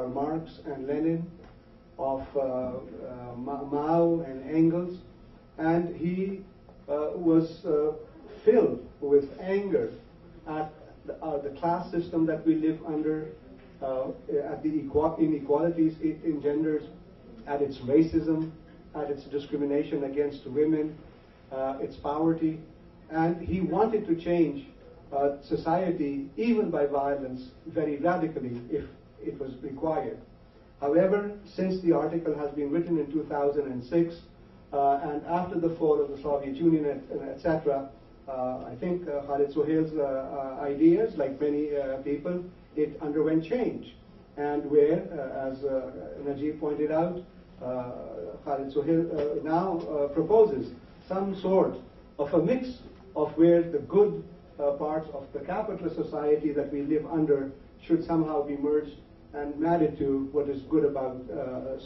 Karl Marx and Lenin, of Mao and Engels, and he was filled with anger at the class system that we live under, at the inequalities it engenders, at its racism, at its discrimination against women, its poverty, and he wanted to change society, even by violence, very radically if it was required. However, since the article has been written in 2006, and after the fall of the Soviet Union, etc., I think Khalid Sohail's ideas, like many people, it underwent change. And where, as Najib pointed out, Khalid Sohail now proposes some sort of a mix of where the good parts of the capitalist society that we live under should somehow be merged and married to what is good about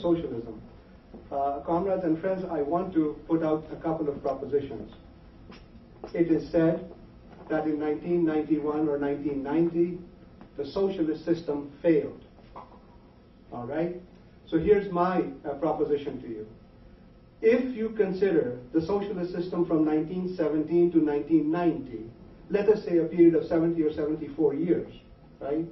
socialism. Comrades and friends, I want to put out a couple of propositions. It is said that in 1991 or 1990, the socialist system failed. All right? So here's my proposition to you. If you consider the socialist system from 1917 to 1990, let us say a period of 70 or 74 years, right?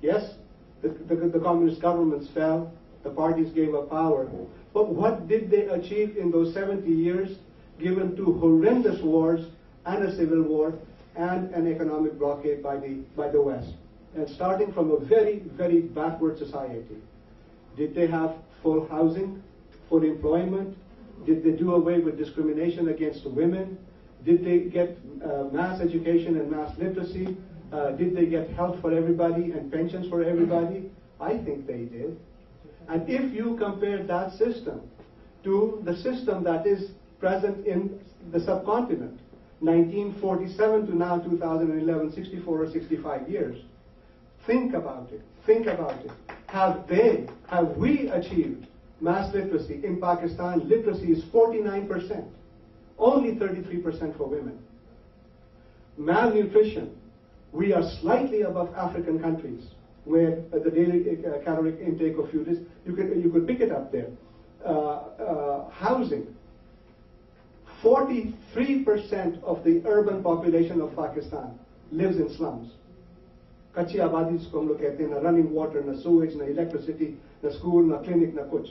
Yes, the communist governments fell, the parties gave up power, but what did they achieve in those 70 years, given two horrendous wars and a civil war and an economic blockade by the West, and starting from a very, very backward society? Did they have full housing, full employment? Did they do away with discrimination against women? Did they get mass education and mass literacy? Did they get health for everybody and pensions for everybody? I think they did. And if you compare that system to the system that is present in the subcontinent, 1947 to now 2011, 64 or 65 years, think about it. Think about it. Have we achieved mass literacy? In Pakistan, literacy is 49%, only 33% for women. Malnutrition, we are slightly above African countries, where the daily caloric intake of food is, you could pick it up there. Housing, 43% of the urban population of Pakistan lives in slums. Kachi abadi jisko hum log kehte hain, na running water, na sewage, na electricity, na school, na clinic, na kuch.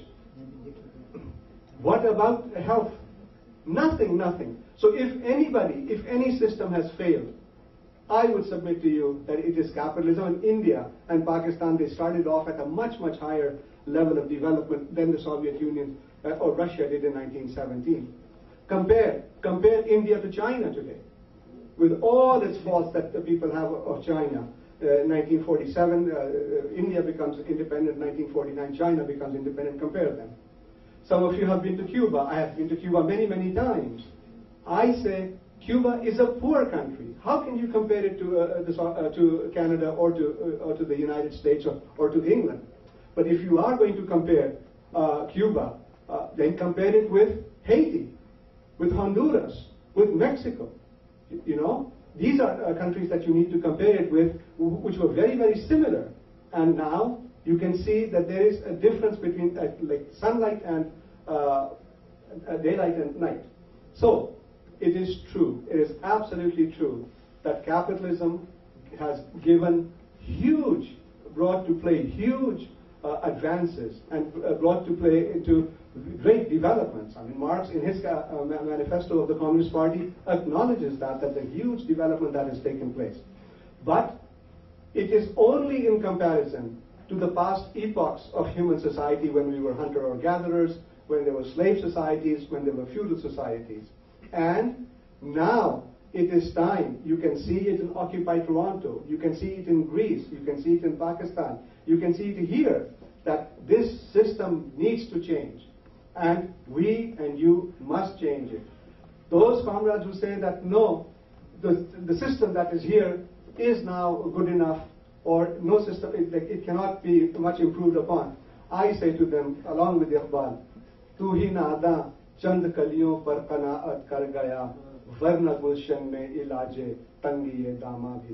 What about health? Nothing, nothing. So if any system has failed, I would submit to you that it is capitalism. In India and Pakistan, they started off at a much, much higher level of development than the Soviet Union or Russia did in 1917. Compare India to China today, with all its faults that the people have of China. 1947, India becomes independent. 1949, China becomes independent. Compare them. Some of you have been to Cuba. I have been to Cuba many, many times. I say Cuba is a poor country. How can you compare it to Canada or to the United States or to England? But if you are going to compare Cuba, then compare it with Haiti, with Honduras, with Mexico. You know, these are countries that you need to compare it with, which were very, very similar. And now you can see that there is a difference between like sunlight and daylight and night. So it is true, it is absolutely true that capitalism has brought to play huge advances and brought to play into great developments. I mean, Marx in his manifesto of the Communist Party acknowledges that the huge development that has taken place. But it is only in comparison to the past epochs of human society, when we were hunter or gatherers, when there were slave societies, when there were feudal societies. And now it is time. You can see it in Occupy Toronto, you can see it in Greece, you can see it in Pakistan, you can see it here, that this system needs to change. And we and you must change it. Those comrades who say that no, the system that is here is now good enough, or no system, it cannot be much improved upon, I say to them, along with Iqbal, tu hi nada chand kaliyon par qanaat kar gaya, varna gulshan mein ilaje tangi ye dama bhi.